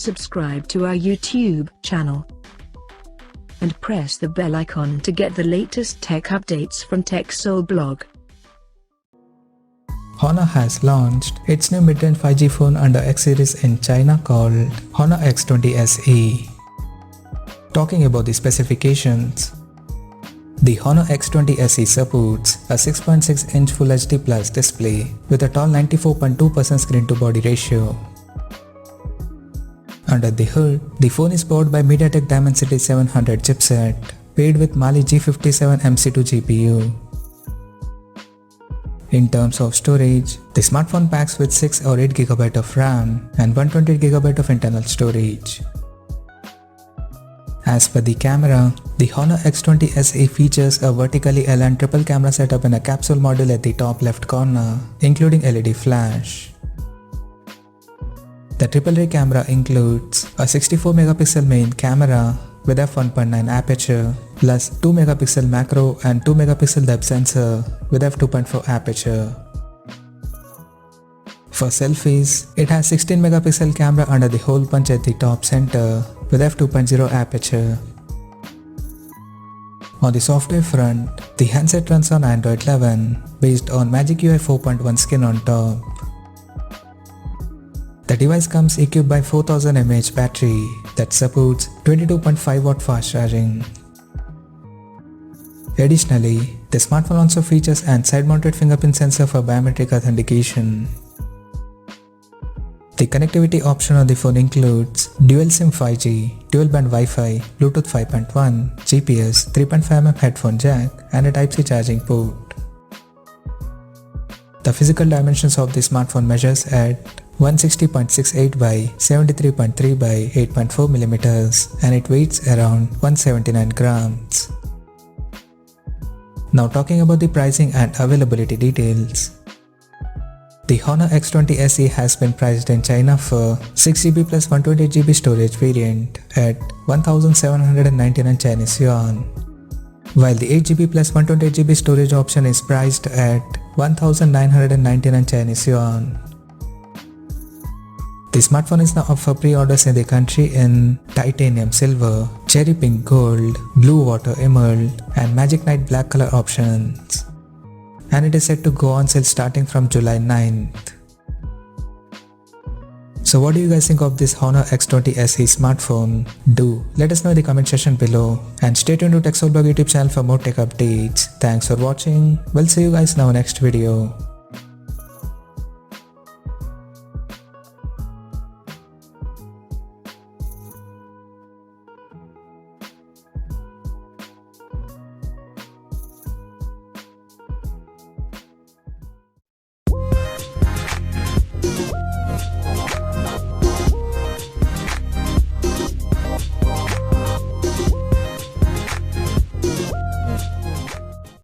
subscribe to our YouTube channel and press the bell icon to get the latest tech updates from TechSole Blog. Honor has launched its new mid-range 5G phone under X series in China called Honor X20 SE. Talking about the specifications, the Honor X20 SE supports a 6.6-inch Full HD Plus display with a tall 94.2% screen-to-body ratio. Under the hood, the phone is powered by MediaTek Dimensity 700 chipset, paired with Mali G57 MC2 GPU. In terms of storage, the smartphone packs with 6 or 8GB of RAM and 128GB of internal storage. As per the camera, the Honor X20 SE features a vertically aligned triple camera setup in a capsule module at the top left corner, including LED flash. The AAA camera includes a 64MP main camera with f1.9 aperture, plus 2MP macro and 2MP depth sensor with f2.4 aperture. For selfies, it has 16MP camera under the hole punch at the top center with f2.0 aperture. On the software front, the handset runs on Android 11 based on Magic UI 4.1 skin on top. The device comes equipped by 4000 mAh battery that supports 22.5W fast charging. Additionally, the smartphone also features an side-mounted fingerprint sensor for biometric authentication. The connectivity option on the phone includes dual SIM 5G, dual-band Wi-Fi, Bluetooth 5.1, GPS, 3.5mm headphone jack, and a Type-C charging port. The physical dimensions of the smartphone measures at 160.68 by 73.3 by 8.4mm and it weighs around 179 grams. Now talking about the pricing and availability details. The Honor X20 SE has been priced in China for 6GB plus 128GB storage variant at 1799 Chinese yuan, while the 8GB plus 128GB storage option is priced at 1999 Chinese yuan. The smartphone is now up for pre-orders in the country in titanium silver, cherry pink gold, blue water emerald, and magic night black color options. And it is set to go on sale starting from July 9th. So what do you guys think of this Honor X20 SE smartphone? Do let us know in the comment section below and stay tuned to TechSole Blog YouTube channel for more tech updates. Thanks for watching. We'll see you guys now next video.